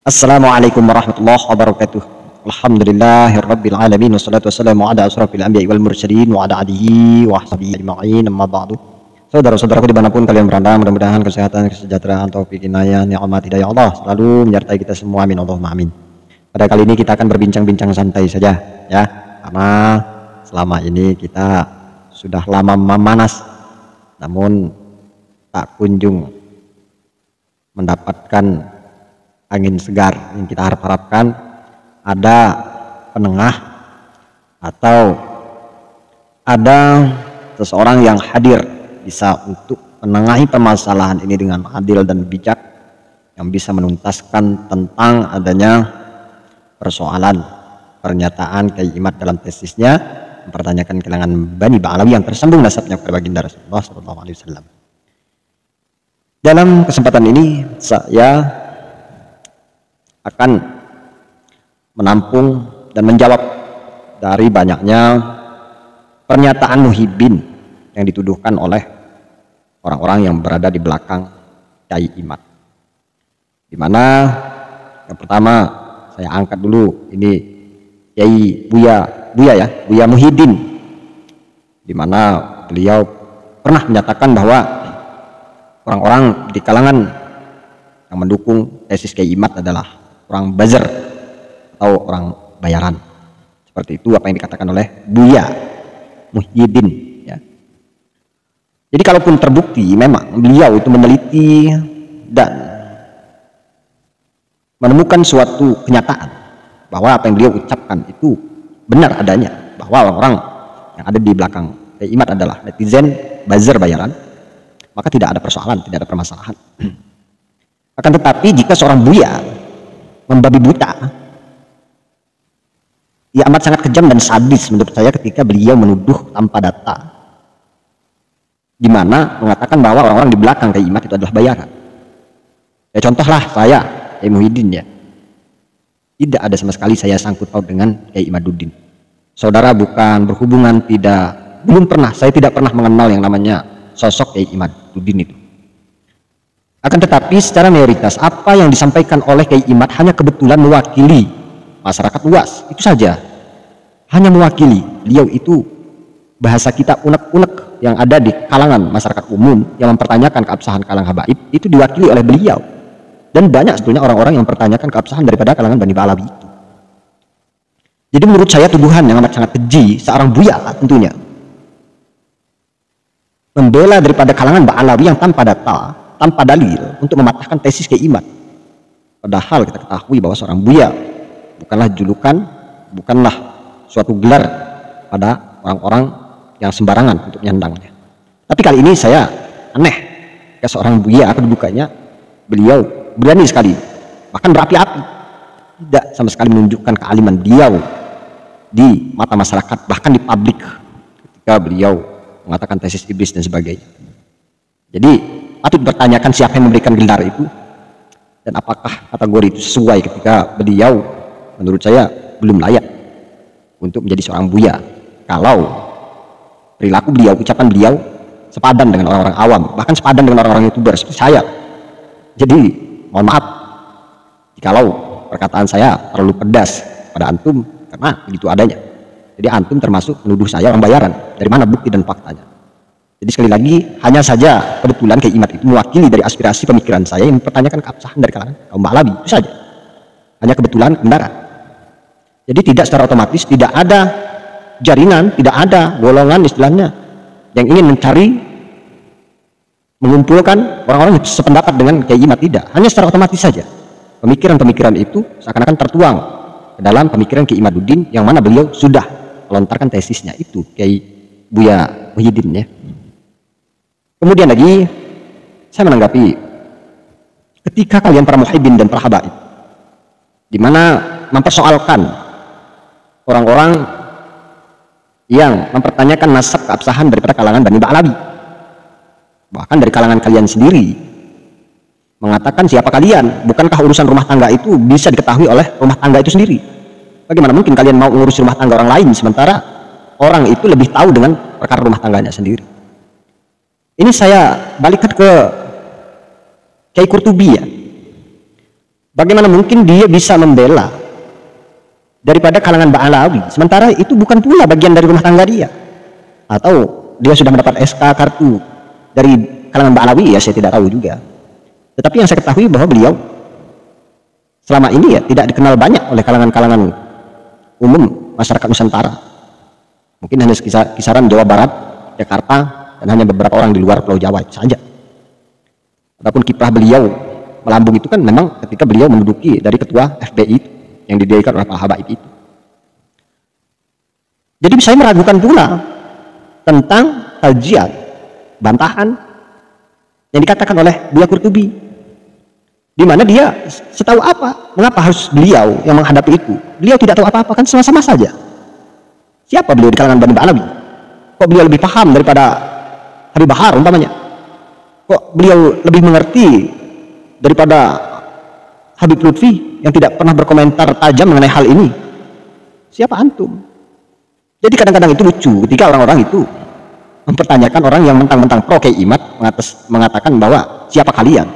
Assalamualaikum warahmatullahi wabarakatuh. Alhamdulillahirabbil alamin wassalatu wassalamu ala asrofil anbiya'i wal mursalin wa ala alihi wa sahbihi ajma'in, amma ba'du. Saudara-saudaraku dimanapun kalian berada, mudah-mudahan kesehatan, kesejahteraan, taufik, inayah, nikmat hidayah Allah selalu menyertai kita semua, amin Allahumma amin. Pada kali ini kita akan berbincang-bincang santai saja ya, karena selama ini kita sudah lama memanas namun tak kunjung mendapatkan angin segar yang kita harapkan. Ada penengah atau ada seseorang yang hadir bisa untuk menengahi permasalahan ini dengan adil dan bijak, yang bisa menuntaskan tentang adanya persoalan pernyataan Kyai Imad dalam tesisnya mempertanyakan kalangan Bani Ba'alawi yang tersambung nasabnya kepada baginda Rasulullah SAW. Dalam kesempatan ini saya akan menampung dan menjawab dari banyaknya pernyataan Muhyiddin yang dituduhkan oleh orang-orang yang berada di belakang Kyai Imad. Dimana yang pertama saya angkat dulu ini Kyai Buya Muhyiddin, dimana beliau pernah menyatakan bahwa orang-orang di kalangan yang mendukung tesis Kyai Imad adalah orang buzzer atau orang bayaran. Seperti itu apa yang dikatakan oleh Buya Muhyiddin ya. Jadi kalaupun terbukti memang beliau itu meneliti dan menemukan suatu kenyataan bahwa apa yang beliau ucapkan itu benar adanya, bahwa orang yang ada di belakang Kyai Imad adalah netizen buzzer bayaran, maka tidak ada persoalan, tidak ada permasalahan. Akan tetapi jika seorang Buya membabi buta, ia amat sangat kejam dan sadis menurut saya ketika beliau menuduh tanpa data, di mana mengatakan bahwa orang-orang di belakang Kyai Imad itu adalah bayaran. Ya contohlah saya, Kyai Muhyiddin ya, tidak ada sama sekali saya sangkut paut dengan Kyai Imaduddin. Saudara bukan berhubungan, saya tidak pernah mengenal yang namanya sosok Kyai Imaduddin itu. Akan tetapi secara mayoritas apa yang disampaikan oleh Kyai Imad hanya kebetulan mewakili masyarakat luas, itu saja, hanya mewakili. Beliau itu bahasa kita unek-unek yang ada di kalangan masyarakat umum yang mempertanyakan keabsahan kalangan habaib itu diwakili oleh beliau, dan banyak sebetulnya orang-orang yang mempertanyakan keabsahan daripada kalangan Bani Ba'alawi itu. Jadi menurut saya tuduhan yang amat sangat keji seorang Buya tentunya membela daripada kalangan Ba'alawi yang tanpa data, tanpa dalil untuk mematahkan tesis Kyai Imad. Padahal kita ketahui bahwa seorang Buya bukanlah julukan, bukanlah suatu gelar pada orang-orang yang sembarangan untuk menyandangnya. Tapi kali ini saya aneh ke seorang Buya, kedudukannya beliau berani sekali, bahkan berapi-api, tidak sama sekali menunjukkan kealiman beliau di mata masyarakat, bahkan di publik ketika beliau mengatakan tesis iblis dan sebagainya. Jadi patut dipertanyakan siapa yang memberikan gelar itu dan apakah kategori itu sesuai ketika beliau menurut saya belum layak untuk menjadi seorang Buya kalau perilaku beliau, ucapan beliau sepadan dengan orang-orang awam, bahkan sepadan dengan orang-orang YouTuber seperti saya. Jadi mohon maaf jikalau perkataan saya terlalu pedas pada antum, karena begitu adanya. Jadi antum termasuk menuduh saya orang bayaran, dari mana bukti dan faktanya. Jadi sekali lagi, hanya saja kebetulan Kyai Imad itu mewakili dari aspirasi pemikiran saya yang mempertanyakan keabsahan dari kalangan kaum Ba'alawi, itu saja. Hanya kebetulan kebenaran. Jadi tidak secara otomatis, tidak ada jaringan, tidak ada golongan istilahnya yang ingin mencari, mengumpulkan orang-orang yang sependapat dengan Kyai Imad, tidak. Hanya secara otomatis saja. Pemikiran-pemikiran itu seakan-akan tertuang ke dalam pemikiran Kyai Imaduddin yang mana beliau sudah melontarkan tesisnya itu, Kyai Buya Muhyiddin ya. Kemudian lagi saya menanggapi ketika kalian para muhibbin dan para habaib di mana mempersoalkan orang-orang yang mempertanyakan nasab keabsahan daripada kalangan Bani Ba'alawi, bahkan dari kalangan kalian sendiri mengatakan siapa kalian, bukankah urusan rumah tangga itu bisa diketahui oleh rumah tangga itu sendiri? Bagaimana mungkin kalian mau ngurus rumah tangga orang lain sementara orang itu lebih tahu dengan perkara rumah tangganya sendiri? Ini saya balikkan ke Kyai Qurtubi ya. Bagaimana mungkin dia bisa membela daripada kalangan Ba'alawi, sementara itu bukan pula bagian dari rumah tangga dia? Atau dia sudah mendapat SK kartu dari kalangan Ba'alawi, ya saya tidak tahu juga. Tetapi yang saya ketahui bahwa beliau selama ini ya tidak dikenal banyak oleh kalangan-kalangan umum masyarakat Nusantara. Mungkin hanya kisaran Jawa Barat, Jakarta, dan hanya beberapa orang di luar Pulau Jawa saja. Adapun kiprah beliau melambung itu kan memang ketika beliau menduduki dari ketua FPI yang didirikan oleh Pak Habaib itu. Jadi saya meragukan pula tentang kajian bantahan yang dikatakan oleh Buya Qurtubi, di mana dia setahu apa, mengapa harus beliau yang menghadapi itu? Beliau tidak tahu apa-apa, kan sama-sama saja. Siapa beliau di kalangan Bani Ba'alawi? Kok beliau lebih paham daripada Habib Bahar umpamanya? Kok beliau lebih mengerti daripada Habib Lutfi yang tidak pernah berkomentar tajam mengenai hal ini? Siapa antum? Jadi kadang-kadang itu lucu ketika orang-orang itu mempertanyakan orang yang mentang-mentang pro Kiai Imad, mengatakan bahwa siapa kalian?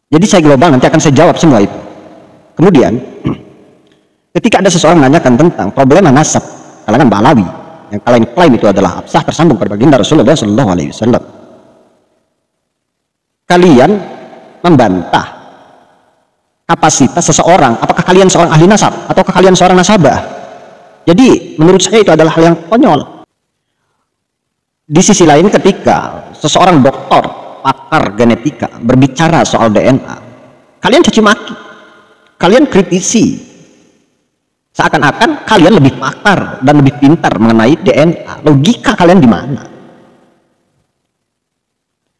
Jadi saya global, nanti akan saya jawab semua itu. Kemudian ketika ada seseorang menanyakan tentang problema nasab kalangan Ba'alawi yang kalian klaim itu adalah absah tersambung pada baginda Rasulullah SAW, kalian membantah kapasitas seseorang, apakah kalian seorang ahli nasab ataukah kalian seorang nasabah? Jadi menurut saya itu adalah hal yang konyol. Di sisi lain, ketika seseorang doktor pakar genetika berbicara soal DNA, kalian caci maki, kalian kritisi, seakan-akan kalian lebih pakar dan lebih pintar mengenai DNA. Logika kalian di mana?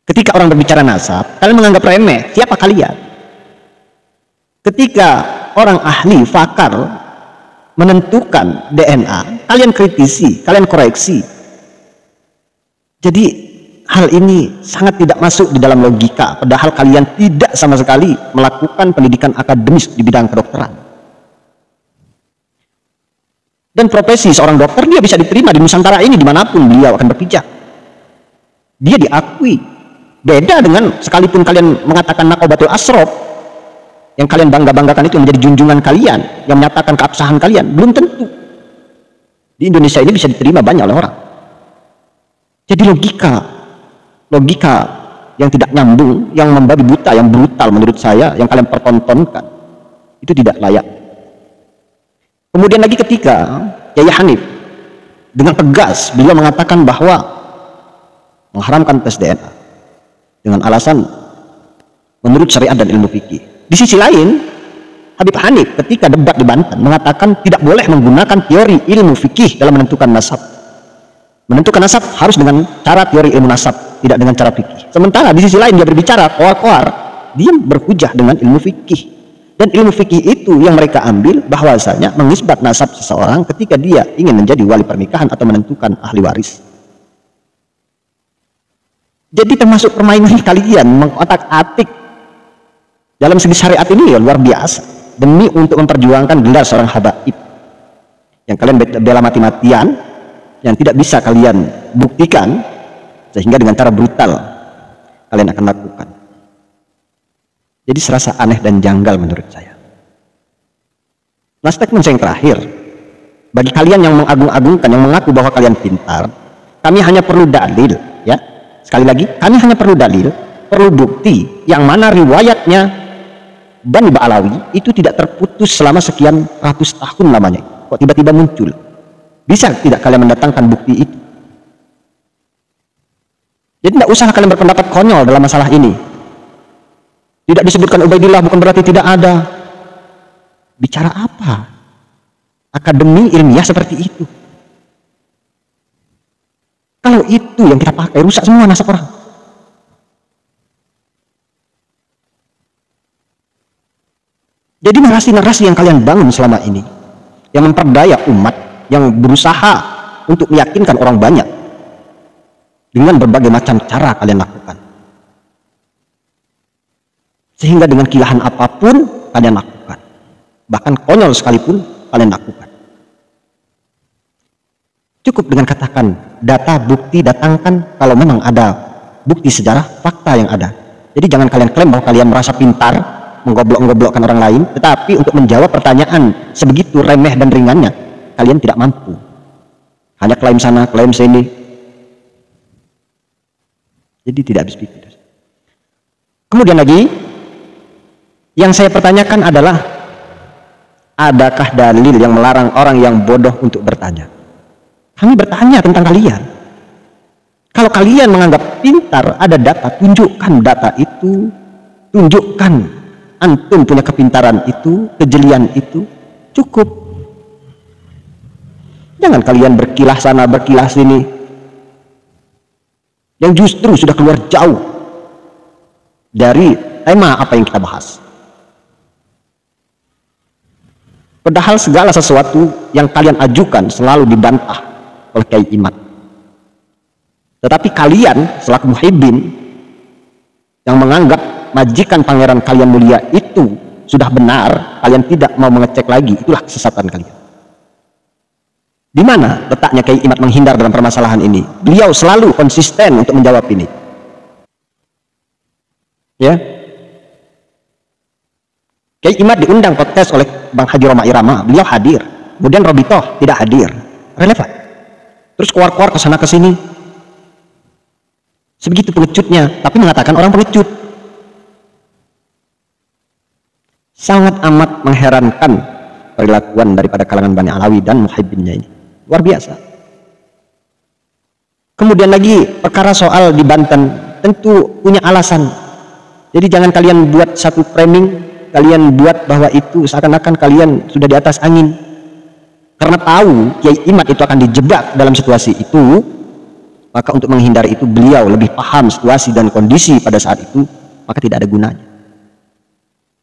Ketika orang berbicara nasab, kalian menganggap remeh. Siapa kalian? Ketika orang ahli fakar menentukan DNA, kalian kritisi, kalian koreksi. Jadi hal ini sangat tidak masuk di dalam logika, padahal kalian tidak sama sekali melakukan pendidikan akademis di bidang kedokteran. Dan profesi seorang dokter dia bisa diterima di Nusantara ini dimanapun beliau akan berpijak. Dia diakui. Beda dengan sekalipun kalian mengatakan naqabatul asrof, yang kalian bangga-banggakan itu menjadi junjungan kalian, yang menyatakan keabsahan kalian, belum tentu di Indonesia ini bisa diterima banyak oleh orang. Jadi logika yang tidak nyambung, yang membabi buta, yang brutal menurut saya, yang kalian pertontonkan, itu tidak layak. Kemudian lagi ketika Yahya Hanif dengan tegas beliau mengatakan bahwa mengharamkan tes DNA dengan alasan menurut syariat dan ilmu fikih. Di sisi lain, Habib Hanif ketika debat di Banten mengatakan tidak boleh menggunakan teori ilmu fikih dalam menentukan nasab. Menentukan nasab harus dengan cara teori ilmu nasab, tidak dengan cara fikih. Sementara di sisi lain dia berbicara koar-koar, dia berhujah dengan ilmu fikih. Dan ilmu fikih itu yang mereka ambil bahwasanya mengisbat nasab seseorang ketika dia ingin menjadi wali pernikahan atau menentukan ahli waris. Jadi termasuk permainan kalian mengotak-atik dalam segi syariat ini ya luar biasa, demi untuk memperjuangkan gelar seorang habaib yang kalian bela mati-matian, yang tidak bisa kalian buktikan, sehingga dengan cara brutal kalian akan lakukan. Jadi serasa aneh dan janggal menurut saya. Nah, statement saya yang terakhir, bagi kalian yang mengagung-agungkan, yang mengaku bahwa kalian pintar, kami hanya perlu dalil, ya. Sekali lagi, kami hanya perlu dalil, perlu bukti yang mana riwayatnya Bani Ba'alawi itu tidak terputus selama sekian ratus tahun lamanya. Kok tiba-tiba muncul? Bisa tidak kalian mendatangkan bukti itu? Jadi tidak usah kalian berpendapat konyol dalam masalah ini. Tidak disebutkan Ubaidillah bukan berarti tidak ada. Bicara apa? Akademi ilmiah seperti itu. Kalau itu yang kita pakai, rusak semua nasab orang. Jadi narasi-narasi yang kalian bangun selama ini, yang memperdaya umat, yang berusaha untuk meyakinkan orang banyak, dengan berbagai macam cara kalian lakukan. Sehingga dengan kilahan apapun kalian lakukan. Bahkan konyol sekalipun kalian lakukan. Cukup dengan katakan data, bukti, datangkan kalau memang ada bukti sejarah, fakta yang ada. Jadi jangan kalian klaim bahwa kalian merasa pintar, menggoblok-goblokkan orang lain, tetapi untuk menjawab pertanyaan sebegitu remeh dan ringannya kalian tidak mampu. Hanya klaim sana, klaim sini. Jadi tidak habis pikir. Kemudian lagi yang saya pertanyakan adalah, adakah dalil yang melarang orang yang bodoh untuk bertanya? Kami bertanya tentang kalian. Kalau kalian menganggap pintar, ada data, tunjukkan data itu, tunjukkan antum punya kepintaran itu, kejelian itu, cukup. Jangan kalian berkilah sana, berkilah sini, yang justru sudah keluar jauh dari tema apa yang kita bahas. Padahal segala sesuatu yang kalian ajukan selalu dibantah oleh Kiai Imad. Tetapi kalian selaku muhibbin yang menganggap majikan pangeran kalian mulia itu sudah benar, kalian tidak mau mengecek lagi, itulah kesesatan kalian. Di mana letaknya Kiai Imad menghindar dalam permasalahan ini? Beliau selalu konsisten untuk menjawab ini. Ya. Kiai Imad diundang podcast oleh Bang Haji Roma Irama, beliau hadir. Kemudian Robitoh tidak hadir. Relevan. Terus keluar-keluar ke sana ke sini. Sebegitu pengecutnya, tapi mengatakan orang pengecut. Sangat amat mengherankan perilakuan daripada kalangan Bani Alawi dan muhibbinnya ini. Luar biasa. Kemudian lagi perkara soal di Banten, tentu punya alasan. Jadi jangan kalian buat satu framing, kalian buat bahwa itu seakan-akan kalian sudah di atas angin. Karena tahu Kiai Imad itu akan dijebak dalam situasi itu, maka untuk menghindari itu beliau lebih paham situasi dan kondisi pada saat itu, maka tidak ada gunanya.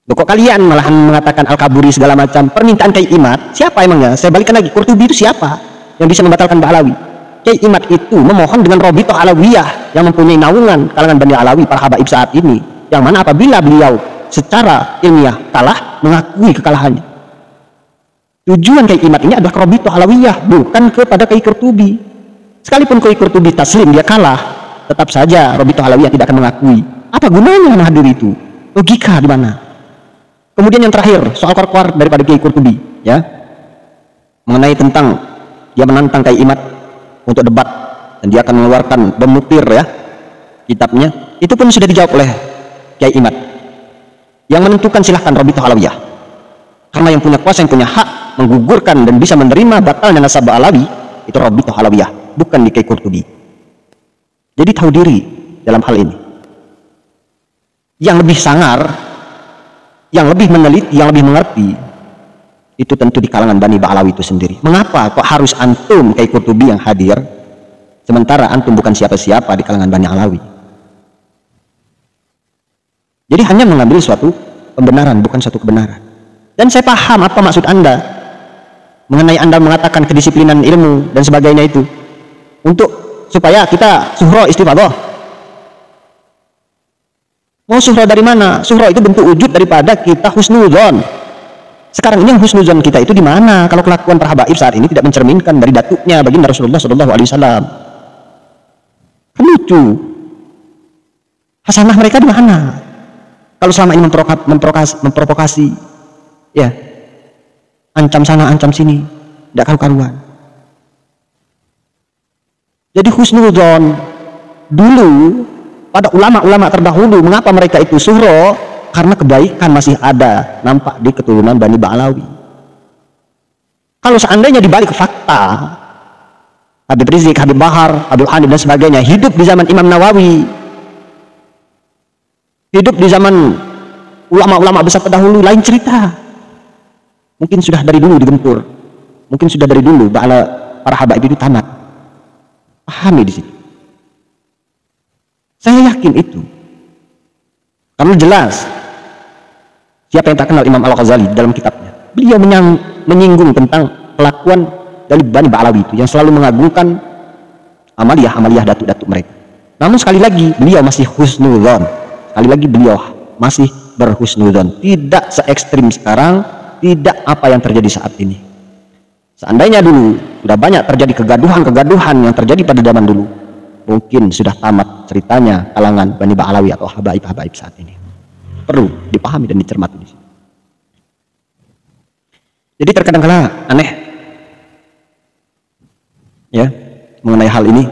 Loh, kok kalian malahan mengatakan Al-Kaburi segala macam, permintaan Kiai Imad, siapa emangnya? Saya balikan lagi, Qurtubi itu siapa yang bisa membatalkan Ba'alawi? Kiai Imad itu memohon dengan Robitoh Alawiyah yang mempunyai naungan kalangan Bani Alawi, para habaib saat ini, yang mana apabila beliau secara ilmiah kalah, mengakui kekalahannya. Tujuan Kiai Imad ini adalah ke Robitoh Alawiyah, bukan kepada Kiai Qurtubi. Sekalipun Kiai Qurtubi taslim, dia kalah, tetap saja Robitoh Alawiyah tidak akan mengakui. Apa gunanya menghadir itu? Logika di mana? Kemudian yang terakhir, soal kor-kor daripada Kiai Qurtubi, ya, mengenai tentang dia menantang Kiai Imad untuk debat dan dia akan mengeluarkan Bemuktir, ya, kitabnya. Itu pun sudah dijawab oleh Kiai Imad. Yang menentukan silahkan Robitoh Alawiyah, karena yang punya kuasa, yang punya hak menggugurkan dan bisa menerima batalnya nasab Alawi itu Robitoh Alawiyah, bukan di Kiai Qurtubi. Jadi tahu diri dalam hal ini. Yang lebih sangar, yang lebih meneliti, yang lebih mengerti, itu tentu di kalangan Bani Ba'alawi itu sendiri. Mengapa kok harus antum Kiai Qurtubi yang hadir, sementara antum bukan siapa-siapa di kalangan Bani Alawi? Jadi hanya mengambil suatu pembenaran, bukan suatu kebenaran. Dan saya paham apa maksud Anda mengenai Anda mengatakan kedisiplinan ilmu dan sebagainya itu, untuk supaya kita suhro istifadah. Mau suhro dari mana? Suhro itu bentuk wujud daripada kita husnuzon. Sekarang ini yang husnuzon kita itu di mana? Kalau kelakuan para habaib saat ini tidak mencerminkan dari datuknya baginda Rasulullah SAW. Kan lucu. Hasanah mereka di mana? Kalau selama ini memprovokasi, ya, ancam sana, ancam sini, tidak karu-karuan. Jadi husnuzon dulu pada ulama-ulama terdahulu, mengapa mereka itu suhro? Karena kebaikan masih ada nampak di keturunan Bani Ba'alawi. Kalau seandainya dibalik fakta, Habib Rizik, Habib Bahar, Abdul Hanif dan sebagainya hidup di zaman Imam Nawawi, hidup di zaman ulama-ulama besar terdahulu, lain cerita. Mungkin sudah dari dulu digempur, mungkin sudah dari dulu para habaib itu tamat. Pahami di sini. Saya yakin itu. Karena jelas siapa yang tak kenal Imam Al-Ghazali dalam kitabnya. Beliau menyinggung tentang kelakuan dari Bani Ba'alawi itu yang selalu mengagungkan amaliyah datuk-datuk mereka. Namun sekali lagi beliau masih husnuzon. Sekali lagi beliau masih berhusnuzon. Tidak se-ekstrim sekarang, tidak apa yang terjadi saat ini. Seandainya dulu sudah banyak terjadi kegaduhan yang terjadi pada zaman dulu, mungkin sudah tamat ceritanya kalangan Bani Ba'alawi atau habaib-habaib saat ini. perlu dipahami dan dicermati di sini. Jadi terkadang kala aneh ya mengenai hal ini.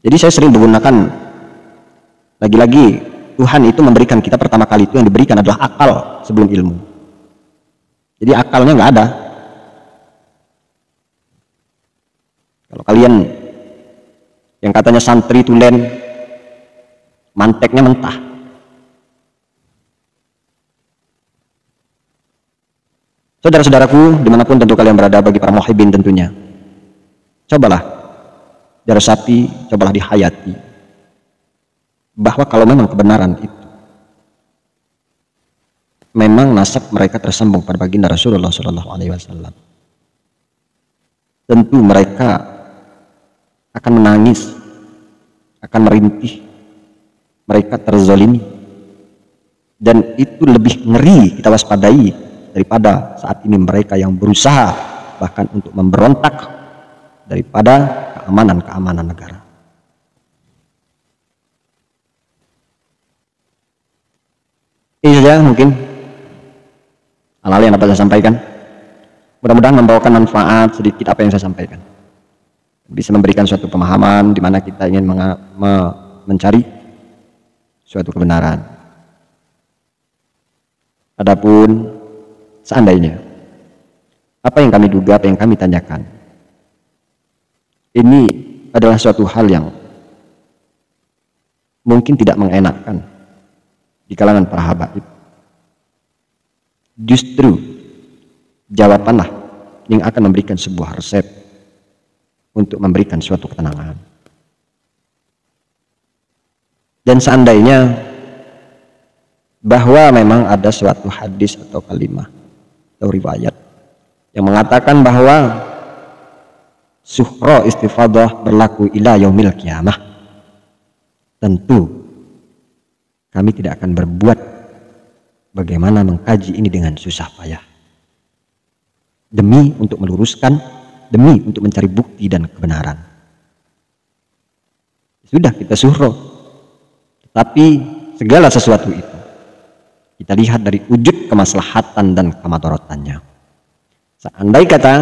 Jadi saya sering menggunakan, lagi-lagi Tuhan itu memberikan kita pertama kali itu yang diberikan adalah akal sebelum ilmu. Jadi akalnya nggak ada. Kalau kalian yang katanya santri tulen, manteknya mentah. Saudara-saudaraku, dimanapun tentu kalian berada, bagi para muhibbin tentunya, cobalah diresapi, cobalah dihayati, bahwa kalau memang kebenaran itu memang nasab mereka tersambung pada baginda Rasulullah SAW, tentu mereka akan menangis, akan merintih, mereka terzalimi, dan itu lebih ngeri kita waspadai daripada saat ini mereka yang berusaha bahkan untuk memberontak daripada keamanan negara. Ini saja mungkin hal-hal yang dapat saya sampaikan. Mudah-mudahan membawakan manfaat sedikit apa yang saya sampaikan, bisa memberikan suatu pemahaman di mana kita ingin mencari suatu kebenaran. Adapun seandainya apa yang kami duga, apa yang kami tanyakan, ini adalah suatu hal yang mungkin tidak mengenakkan di kalangan para habaib, justru jawabanlah yang akan memberikan sebuah resep untuk memberikan suatu ketenangan. Dan seandainya bahwa memang ada suatu hadis atau kalimah atau riwayat yang mengatakan bahwa suhra istifadah berlaku ila yaumil qiyamah, tentu kami tidak akan berbuat bagaimana mengkaji ini dengan susah payah, demi untuk meluruskan, demi untuk mencari bukti dan kebenaran. Sudah kita suhro, tapi segala sesuatu itu kita lihat dari wujud kemaslahatan dan kemadaratannya. Seandai kata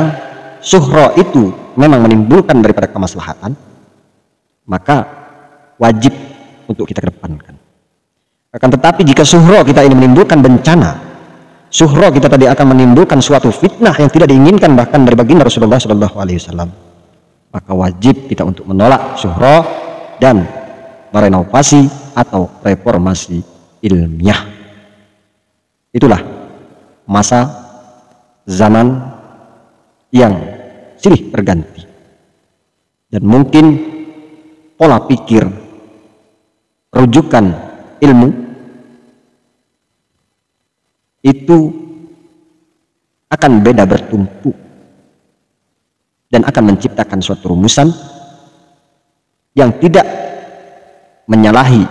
suhro itu memang menimbulkan daripada kemaslahatan, maka wajib untuk kita kedepankan. Akan tetapi jika suhro kita ini menimbulkan bencana, suhro kita tadi akan menimbulkan suatu fitnah yang tidak diinginkan bahkan dari baginda Rasulullah SAW, maka wajib kita untuk menolak suhro dan merenovasi atau reformasi ilmiah. Itulah masa zaman yang silih berganti, dan mungkin pola pikir rujukan ilmu itu akan beda bertumpu dan akan menciptakan suatu rumusan yang tidak menyalahi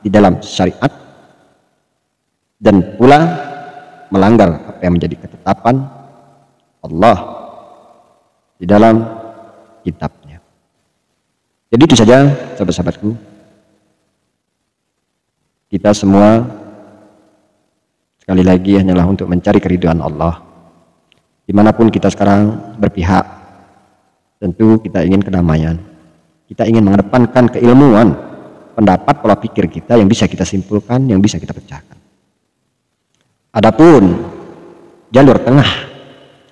di dalam syariat dan pula melanggar apa yang menjadi ketetapan Allah di dalam kitabnya. Jadi itu saja sahabat-sahabatku. Kita semua sekali lagi hanyalah untuk mencari keridhaan Allah. Dimanapun kita sekarang berpihak, tentu kita ingin kedamaian. Kita ingin mengedepankan keilmuan, pendapat, pola pikir kita yang bisa kita simpulkan, yang bisa kita pecahkan. Adapun jalur tengah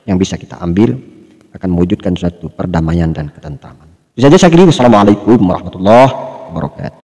yang bisa kita ambil akan mewujudkan suatu perdamaian dan ketentraman. Bisa saja saya kira. Assalamualaikum warahmatullahi wabarakatuh.